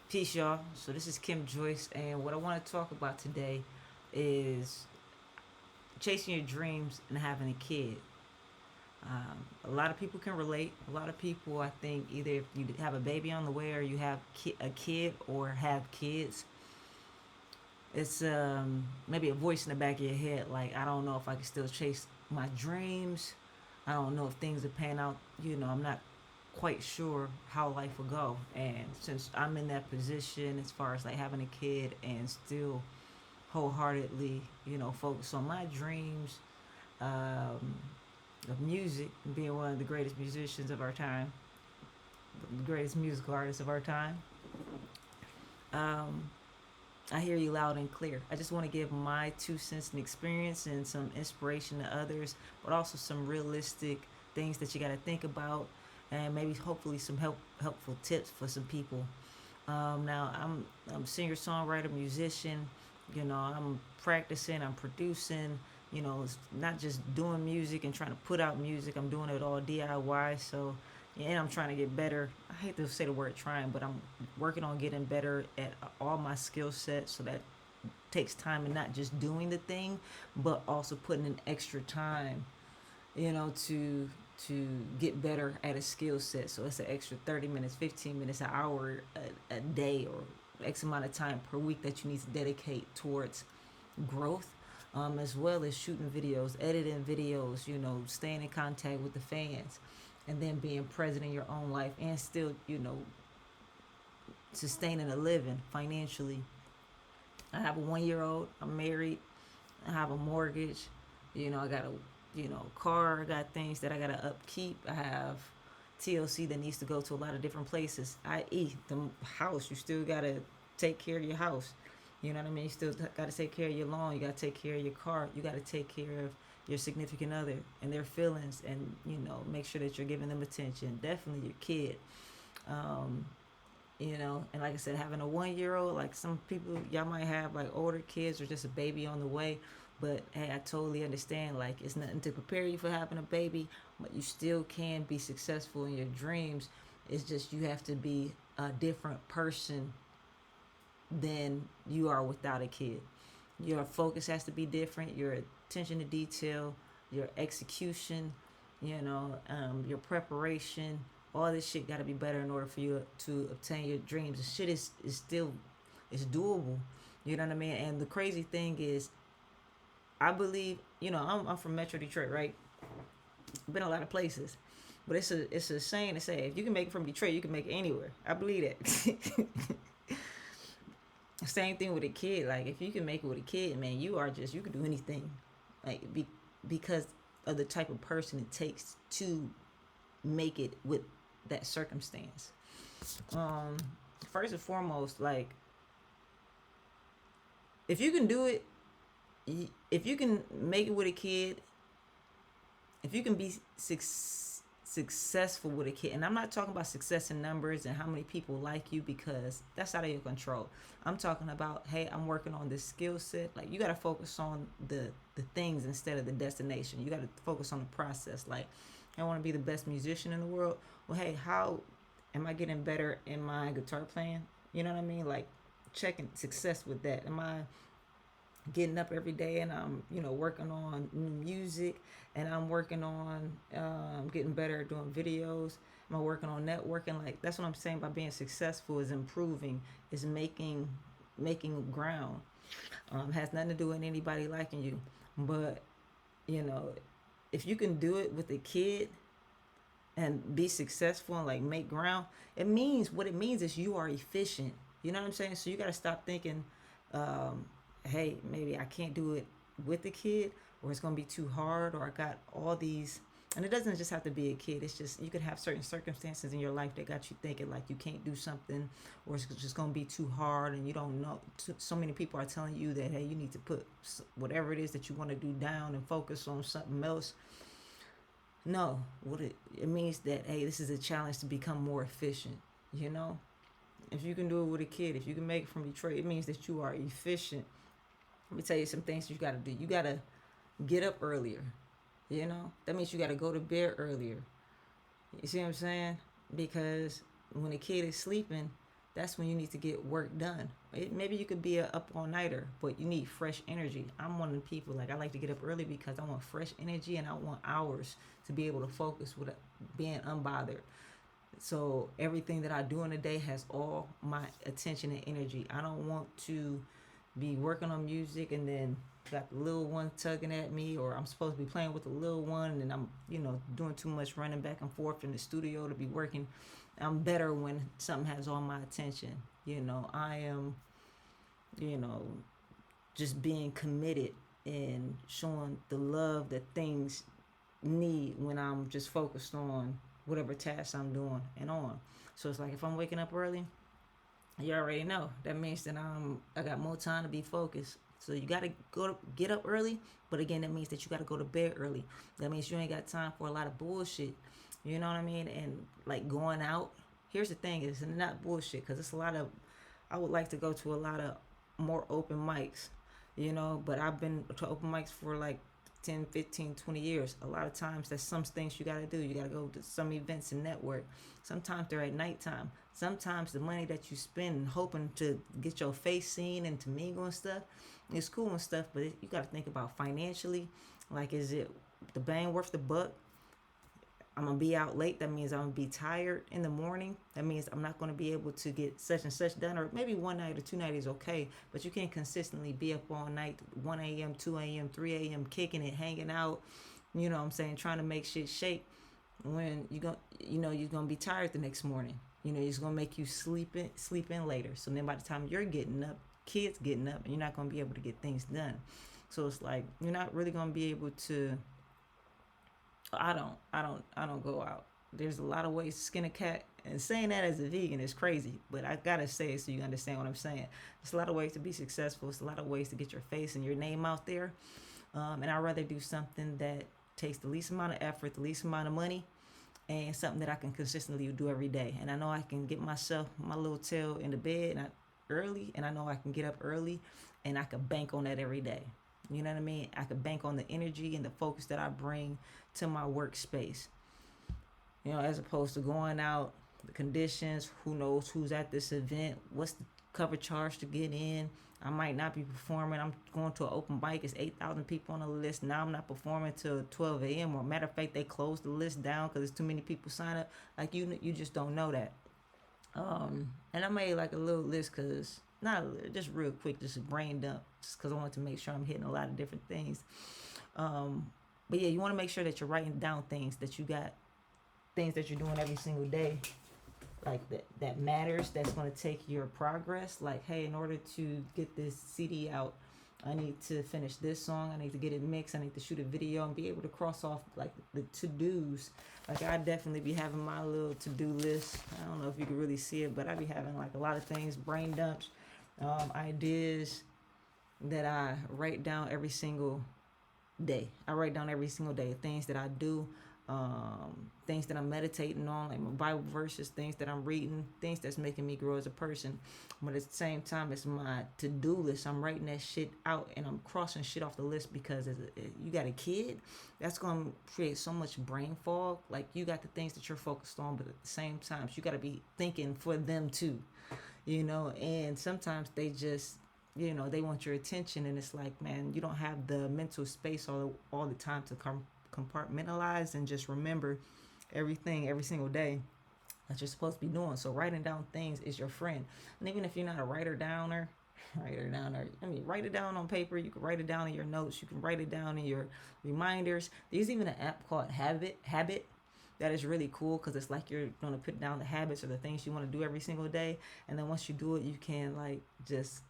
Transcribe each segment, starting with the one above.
Peace, y'all. So this is Kim Joyce, and what I want to talk about today is chasing your dreams and having a kid. A lot of people can relate. A lot of people, I think, either if you have a baby on the way or you have a kid or have kids, it's maybe a voice in the back of your head like, I don't know if I can still chase my dreams. I don't know if things are paying out. I'm not quite sure how life will go. And since I'm in that position as far as like having a kid and still wholeheartedly, focus on my dreams um, of music, being one of the greatest musicians of our time, the greatest musical artists of our time. Um, I hear you loud and clear. I just want to give my 2 cents and experience and some inspiration to others, but also some realistic things that you got to think about, and maybe hopefully some helpful tips for some people. Now I'm a singer songwriter musician. I'm practicing. I'm producing. It's not just doing music and trying to put out music. I'm doing it all DIY. So yeah, and I'm trying to get better. I hate to say the word trying, but I'm working on getting better at all my skill sets. So that takes time and not just doing the thing, but also putting in extra time, to get better at a skill set. So it's an extra 30 minutes, 15 minutes, an hour a day, or X amount of time per week that you need to dedicate towards growth, as well as shooting videos, editing videos, staying in contact with the fans, and then being present in your own life and still, sustaining a living financially. I have a 1 year old, I'm married, I have a mortgage, I got a car, I got things that I gotta upkeep. I have TLC that needs to go to a lot of different places, i.e. the house. You still gotta take care of your house. You know what I mean? You still gotta take care of your lawn, you gotta take care of your car, you gotta take care of your significant other and their feelings, and make sure that you're giving them attention. Definitely your kid. Um, and like I said, having a 1 year old, like some people, y'all might have like older kids or just a baby on the way, but hey, I totally understand. Like, it's nothing to prepare you for having a baby, but you still can be successful in your dreams. It's just you have to be a different person than you are without a kid. Your focus has to be different, your attention to detail, your execution, your preparation. All this shit got to be better in order for you to obtain your dreams. The shit is still, it's doable. You know what I mean? And the crazy thing is, I believe, I'm from Metro Detroit, right? Been a lot of places, but it's a saying to say, if you can make it from Detroit, you can make it anywhere. I believe that. Same thing with a kid. Like, if you can make it with a kid, man, you can do anything. Like, because of the type of person it takes to make it with that circumstance. Um, First and foremost, like, if you can do it, if you can make it with a kid, if you can be successful with a kid, and I'm not talking about success in numbers and how many people like you, because that's out of your control. I'm talking about, hey, I'm working on this skill set. Like, you got to focus on the things instead of the destination. You got to focus on the process. Like, I want to be the best musician in the world. Well, hey, how am I getting better in my guitar playing? You know what I mean? Like, checking success with that. Am I getting up every day and I'm, working on new music, and I'm working on getting better at doing videos. Am I working on networking? Like, that's what I'm saying by being successful, is improving, is making ground. Has nothing to do with anybody liking you, but you know, if you can do it with a kid and be successful and like make ground, it means, what it means is you are efficient. You know what I'm saying? So you got to stop thinking, um, hey, maybe I can't do it with the kid, or it's going to be too hard, or I got all these. And it doesn't just have to be a kid. It's just, you could have certain circumstances in your life that got you thinking like you can't do something, or it's just going to be too hard, and you don't know. So many people are telling you that, hey, you need to put whatever it is that you want to do down and focus on something else. No, what it means that, hey, this is a challenge to become more efficient. You know, if you can do it with a kid, if you can make it from Detroit, it means that you are efficient. Let me tell you some things you got to do. You got to get up earlier. That means you got to go to bed earlier. You see what I'm saying? Because when a kid is sleeping, that's when you need to get work done. Maybe you could be a up all nighter, but you need fresh energy. I'm one of the people, like, I like to get up early because I want fresh energy and I want hours to be able to focus without being unbothered. So everything that I do in a day has all my attention and energy. I don't want to be working on music and then got the little one tugging at me, or I'm supposed to be playing with the little one and I'm, doing too much running back and forth in the studio to be working. I'm better when something has all my attention. I am, you know, just being committed and showing the love that things need when I'm just focused on whatever task I'm doing and on. So it's like if I'm waking up early, you already know that means that I got more time to be focused. So you gotta get up early, but again, that means that you gotta go to bed early. That means you ain't got time for a lot of bullshit. You know what I mean? And like going out. Here's the thing: it's not bullshit because it's a lot of. I would like to go to a lot of more open mics, but I've been to open mics for like 10, 15, 20 years. A lot of times there's some things you got to do. You got to go to some events and network. Sometimes they're at nighttime. Sometimes the money that you spend hoping to get your face seen and to mingle and stuff, it's cool and stuff, but you got to think about financially. Like, is it the bang worth the buck? I'm going to be out late. That means I'm going to be tired in the morning. That means I'm not going to be able to get such and such done. Or maybe one night or two nights is okay. But you can't consistently be up all night, 1 a.m., 2 a.m., 3 a.m., kicking it, hanging out, you know what I'm saying, trying to make shit shake when you're going to be tired the next morning. It's going to make you sleep in later. So then by the time you're getting up, kids getting up, and you're not going to be able to get things done. So it's like you're not really going to be able to. I don't go out. There's a lot of ways to skin a cat, and saying that as a vegan is crazy, but I gotta say it so you understand what I'm saying. There's a lot of ways to be successful. It's a lot of ways to get your face and your name out there. And I'd rather do something that takes the least amount of effort, the least amount of money, and something that I can consistently do every day. And I know I can get myself, my little tail in the bed early, and I know I can get up early, and I can bank on that every day. You know what I mean? I could bank on the energy and the focus that I bring to my workspace. As opposed to going out, the conditions, who knows who's at this event, what's the cover charge to get in. I might not be performing. I'm going to an open mic. It's 8,000 people on the list. Now I'm not performing till 12 a.m. Or matter of fact, they closed the list down because there's too many people sign up. Like, you just don't know that. And I made like a little list because, not just real quick, just a brain dump, just because I want to make sure I'm hitting a lot of different things. But yeah, you want to make sure that you're writing down things that you got, things that you're doing every single day, like that matters, that's going to take your progress. Like, hey, in order to get this CD out, I need to finish this song, I need to get it mixed, I need to shoot a video, and be able to cross off like the to-dos. Like, I definitely be having my little to-do list. I don't know if you can really see it, but I be having like a lot of things, brain dumps, ideas that I write down every single day. I write down every single day things that I do, things that I'm meditating on, like my Bible verses, things that I'm reading, things that's making me grow as a person. But at the same time, it's my to-do list. I'm writing that shit out and I'm crossing shit off the list because you got a kid, that's going to create so much brain fog. Like, you got the things that you're focused on, but at the same time, you got to be thinking for them too, and sometimes they just, they want your attention, and it's like, man, you don't have the mental space all the time to compartmentalize and just remember everything every single day that you're supposed to be doing. So writing down things is your friend. And even if you're not a write it down on paper. You can write it down in your notes. You can write it down in your reminders. There's even an app called Habit that is really cool because it's like you're going to put down the habits or the things you want to do every single day, and then once you do it, you can like just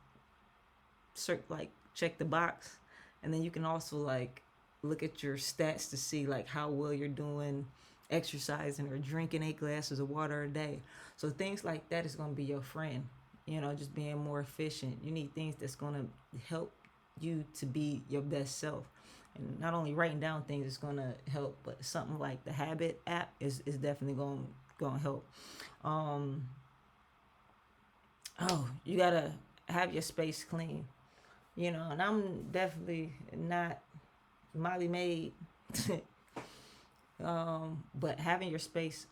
check the box, and then you can also like look at your stats to see like how well you're doing exercising or drinking 8 glasses of water a day. So things like that is going to be your friend, just being more efficient. You need things that's going to help you to be your best self. And not only writing down things is going to help, but something like the Habit app is definitely going to help. You got to have your space clean. And I'm definitely not Molly made, but having your space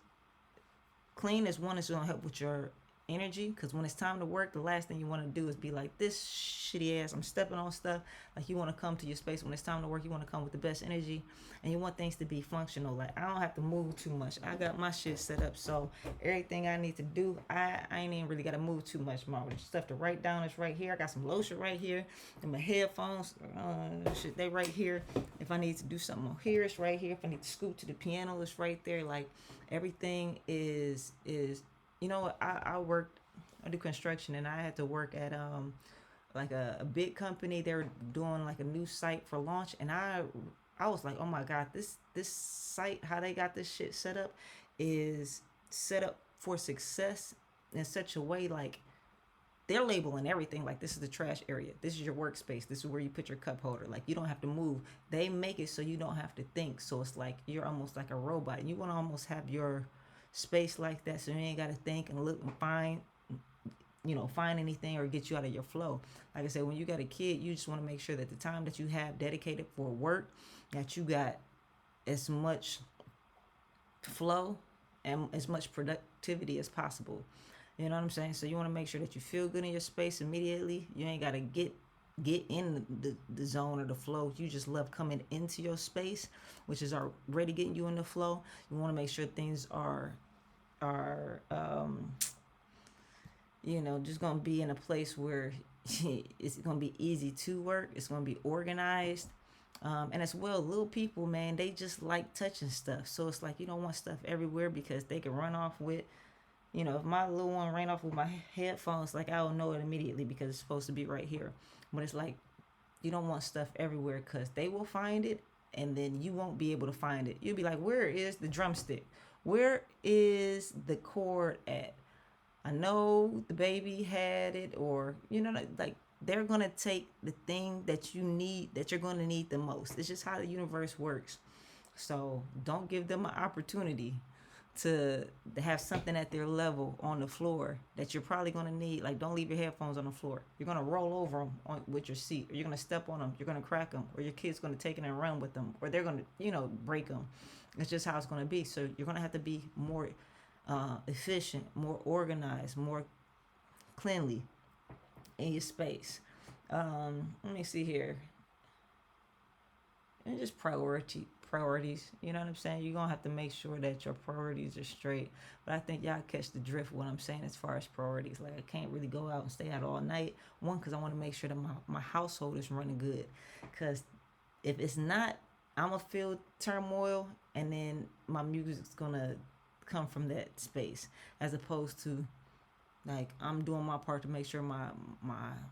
clean is going to help with your energy, because when it's time to work, the last thing you want to do is be like, this shitty ass, I'm stepping on stuff. Like, you want to come to your space when it's time to work, you want to come with the best energy, and you want things to be functional. Like, I don't have to move too much. I got my shit set up, so everything I need to do, I ain't even really got to move too much. My stuff to write down is right here. I got some lotion right here, and my headphones, shit, they right here. If I need to do something on here, it's right here. If I need to scoot to the piano, it's right there. Like, everything is you know what, I do construction, and I had to work at like a big company. They were doing like a new site for launch, and I was like, oh my god, this site, how they got this shit set up is set up for success in such a way, like, they're labeling everything like, this is the trash area, this is your workspace, this is where you put your cup holder. Like, you don't have to move. They make it so you don't have to think. So it's like you're almost like a robot. You want to almost have your space like that, so you ain't got to think and look and find anything or get you out of your flow. Like I said, when you got a kid, you just want to make sure that the time that you have dedicated for work, that you got as much flow and as much productivity as possible. You know what I'm saying? So you want to make sure that you feel good in your space immediately. You ain't got to get in the zone or the flow. You just love coming into your space, which is already getting you in the flow. You want to make sure things are just gonna be in a place where it's gonna be easy to work. It's gonna be organized. And as well, little people, man, they just like touching stuff. So it's like, you don't want stuff everywhere, because they can run off with, if my little one ran off with my headphones, like, I will know it immediately because it's supposed to be right here. But it's like, you don't want stuff everywhere, because they will find it, and then you won't be able to find it. You'll be like, where is the drumstick? Where is the chord at? I know the baby had it, or, like, they're going to take the thing that you need, that you're going to need the most. It's just how the universe works. So don't give them an opportunity to have something at their level on the floor that you're probably going to need. Like, don't leave your headphones on the floor. You're going to roll over them with your seat, or you're going to step on them, you're going to crack them, or your kid's going to take it and run with them, or they're going to, break them. It's just how it's going to be. So you're going to have to be more efficient, more organized, more cleanly in your space. Let me see here. And just priorities. You know what I'm saying? You're going to have to make sure that your priorities are straight. But I think y'all catch the drift of what I'm saying as far as priorities. Like, I can't really go out and stay out all night. One, because I want to make sure that my household is running good. Because if it's not, I'm going to feel turmoil, and then my music's going to come from that space, as opposed to, like, I'm doing my part to make sure my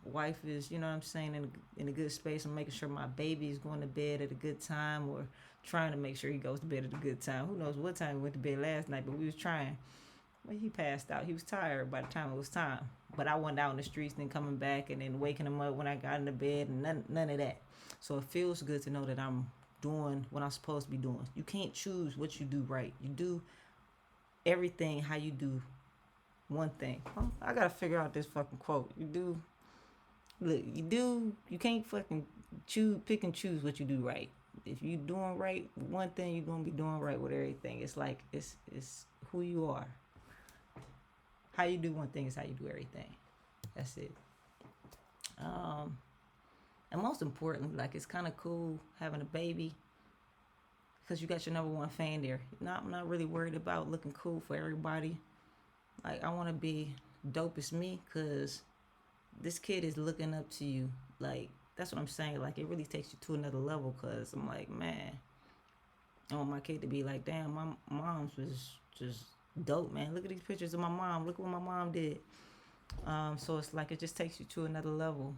wife is, you know what I'm saying, in a good space. I'm making sure my baby is going to bed at a good time, or trying to make sure he goes to bed at a good time. Who knows what time he went to bed last night, but we was trying. Well, he passed out. He was tired by the time it was time. But I went out in the streets, then coming back, and then waking him up when I got into bed, and none of that. So it feels good to know that I'm doing what I'm supposed to be doing. You can't choose what you do right. You do everything how you do one thing. I gotta figure out this fucking quote. You can't fucking pick and choose what you do right. If you doing right one thing, you're gonna be doing right with everything. It's like, it's who you are. How you do one thing is how you do everything. That's it. And most importantly, like, it's kind of cool having a baby, because you got your number one fan there. I'm not really worried about looking cool for everybody. Like, I want to be dope as me, because this kid is looking up to you. Like, that's what I'm saying. Like, it really takes you to another level, because I'm like, man, I want my kid to be like, damn, my mom's was just dope, man. Look at these pictures of my mom. Look what my mom did. So it's like, it just takes you to another level.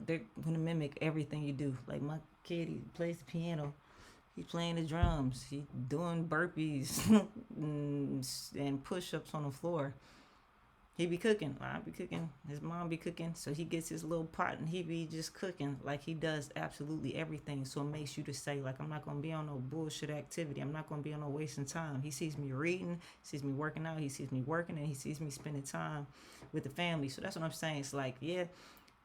They're going to mimic everything you do. Like, my kid, he plays the piano. He playing the drums. He doing burpees and push-ups on the floor. He be cooking. I be cooking. His mom be cooking. So he gets his little pot and he be just cooking. Like, he does absolutely everything. So it makes you to say, like, I'm not going to be on no bullshit activity. I'm not going to be on no wasting time. He sees me reading. He sees me working out. He sees me working. And he sees me spending time with the family. So that's what I'm saying. It's like, yeah,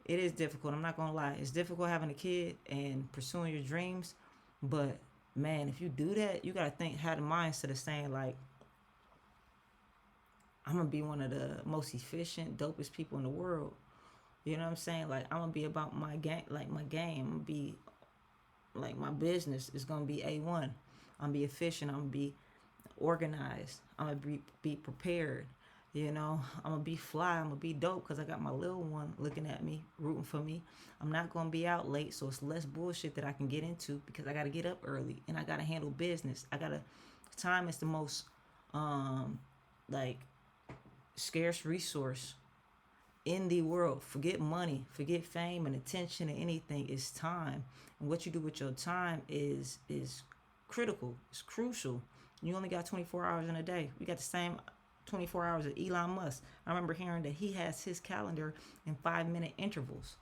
it is difficult. I'm not going to lie. It's difficult having a kid and pursuing your dreams. But man, if you do that, you gotta have the mindset of saying, like, I'm gonna be one of the most efficient, dopest people in the world. You know what I'm saying? Like I'm gonna be about my game, like my game. I'm gonna be like my business is gonna be A1. I'm gonna be efficient. I'm gonna be organized. I'm gonna be prepared. You know, I'm gonna be fly. I'm gonna be dope because I got my little one looking at me, rooting for me. I'm not gonna be out late, so it's less bullshit that I can get into because I gotta get up early and I gotta handle business. I gotta. Time is the most, um, like scarce resource in the world. Forget money, forget fame and attention and anything. It's time, and what you do with your time is critical. It's crucial. You only got 24 hours in a day. We got the same 24 hours as Elon Musk. I remember hearing that he has his calendar in 5 minute intervals,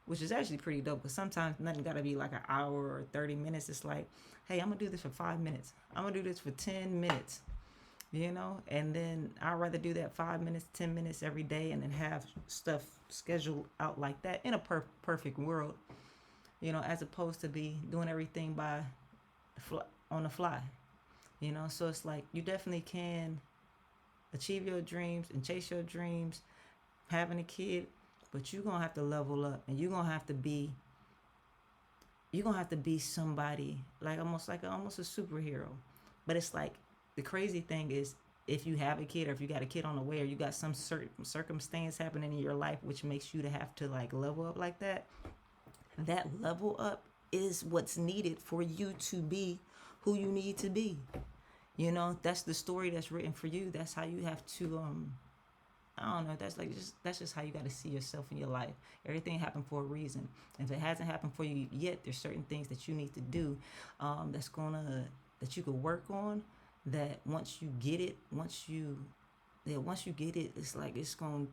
which is actually pretty dope because sometimes nothing got to be like an hour or 30 minutes. It's like, hey, I'm going to do this for 5 minutes. I'm going to do this for 10 minutes, you know? And then I'd rather do that 5 minutes, 10 minutes every day and then have stuff scheduled out like that in a perfect world, you know, as opposed to be doing everything on the fly, you know? So it's like you definitely can achieve your dreams and chase your dreams, having a kid, but you're gonna have to level up and you're gonna have to be somebody like almost a superhero. But it's like the crazy thing is if you have a kid or if you got a kid on the way or you got some certain circumstance happening in your life which makes you to have to like level up like that, that level up is what's needed for you to be who you need to be. You know, that's the story that's written for you. That's how you have to I don't know, that's just how you gotta see yourself in your life. Everything happened for a reason. If it hasn't happened for you yet, there's certain things that you need to do that you could work on that once you get it, it's like it's gonna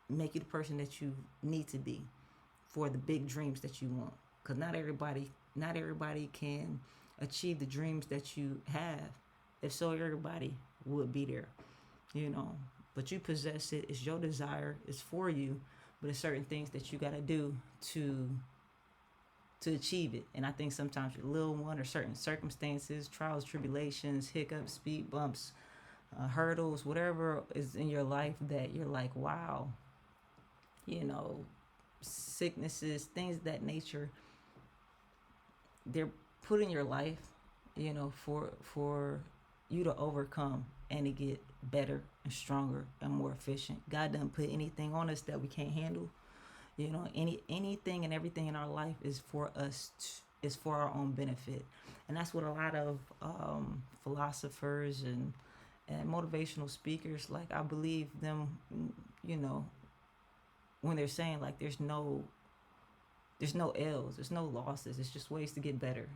make you the person that you need to be for the big dreams that you want. Cause not everybody can achieve the dreams that you have. If so, everybody would be there, you know. But you possess it. It's your desire. It's for you. But there's certain things that you gotta do to achieve it. And I think sometimes your little one or certain circumstances, trials, tribulations, hiccups, speed bumps, hurdles, whatever is in your life that you're like, wow, you know, sicknesses, things of that nature, they're put in your life, you know, for you to overcome and to get better and stronger and more efficient. God doesn't put anything on us that we can't handle. You know, anything and everything in our life is for us. Is for our own benefit, and that's what a lot of philosophers and motivational speakers, like I believe them. You know, when they're saying like there's no L's, there's no losses. It's just ways to get better.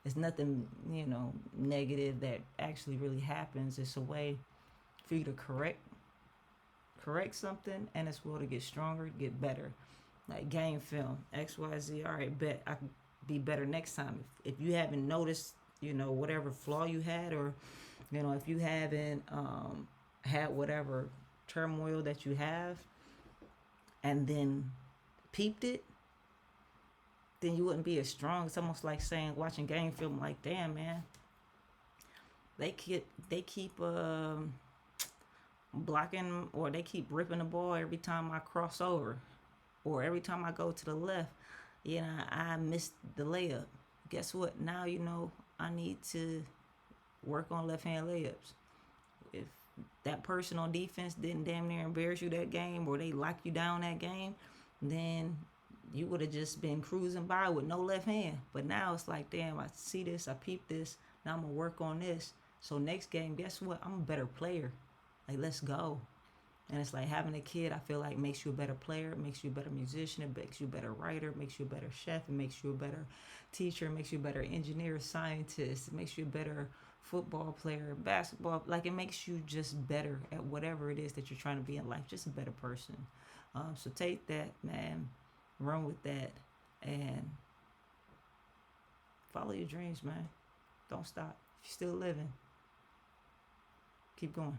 It's nothing, you know, negative that actually really happens. It's a way for you to correct something, and it's will to get stronger, get better. Like game film, XYZ. All right, bet I can be better next time. If you haven't noticed, you know, whatever flaw you had, or you know, if you haven't had whatever turmoil that you have, and then peeped it, then you wouldn't be as strong. It's almost like saying watching game film, like, damn man, they keep blocking, or they keep ripping the ball every time I cross over, or every time I go to the left, you know, I missed the layup. Guess what? Now you know I need to work on left hand layups. If that person on defense didn't damn near embarrass you that game, or they lock you down that game, then you would have just been cruising by with no left hand. But now it's like, damn, I see this, I peep this, now I'm gonna work on this. So next game, guess what? I'm a better player. Like, let's go. And it's like having a kid, I feel like makes you a better player, it makes you a better musician, it makes you a better writer, it makes you a better chef, it makes you a better teacher, it makes you a better engineer, scientist, it makes you a better football player, basketball. Like, it makes you just better at whatever it is that you're trying to be in life, just a better person. So take that, man, run with that, and follow your dreams, man. Don't stop. If you're still living, keep going.